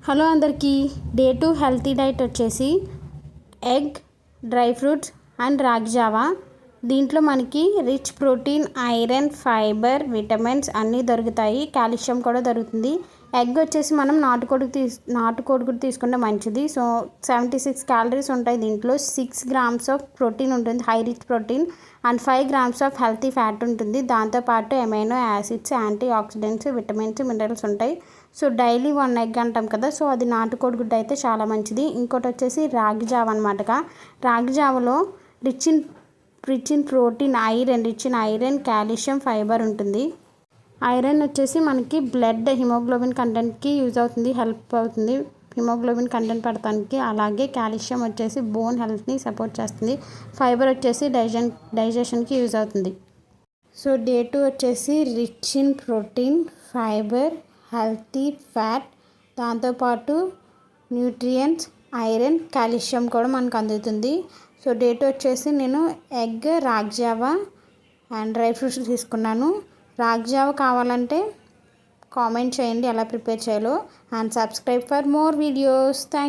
Hello అందరికీ. Day 2 healthy diet వచ్చేసి egg, dry fruits and రాగి జావా. దీంట్లో మనకి rich protein, iron, fibre, vitamins అన్నీ దొరుకుతాయి. కాల్షియం కూడా దొరుకుతుంది. ఎగ్ వచ్చేసి మనం నాటుకోడి గుడ్డు తీసుకుంటే మంచిది. సో 76 క్యాలరీస్ ఉంటాయి. దీంట్లో 6 grams ఆఫ్ ప్రోటీన్ ఉంటుంది, high rich protein, and 5 grams of healthy fat ఉంటుంది. దాంతోపాటు amino acids, antioxidants, vitamins, minerals ఉంటాయి. సో డైలీ 1 egg అంటాం కదా, సో అది నాటుకోడి గుడ్డు అయితే చాలా మంచిది. ఇంకోటి వచ్చేసి రాగి జావ అనమాట. రాగి జావలో rich in protein, iron, calcium, fibre ఉంటుంది. ఐరన్ వచ్చేసి మనకి బ్లడ్ హిమోగ్లోబిన్ కంటెంట్కి యూజ్ అవుతుంది, హెల్ప్ అవుతుంది హిమోగ్లోబిన్ కంటెంట్ పడటానికి. అలాగే కాల్షియం వచ్చేసి బోన్ హెల్త్ని సపోర్ట్ చేస్తుంది. ఫైబర్ వచ్చేసి డైజెషన్కి యూజ్ అవుతుంది. సో డే 2 వచ్చేసి rich in protein, fibre, healthy fat, దాంతోపాటు న్యూట్రియంట్స్, ఐరన్, కాల్షియం కూడా మనకు అందుతుంది. సో డే 2 వచ్చేసి నేను ఎగ్, రాగి జావా అండ్ డ్రై ఫ్రూట్స్ తీసుకున్నాను. రాగి జావా కావాలంటే కామెంట్ చేయండి ఎలా ప్రిపేర్ చేయాలో, and subscribe for more videos. Thank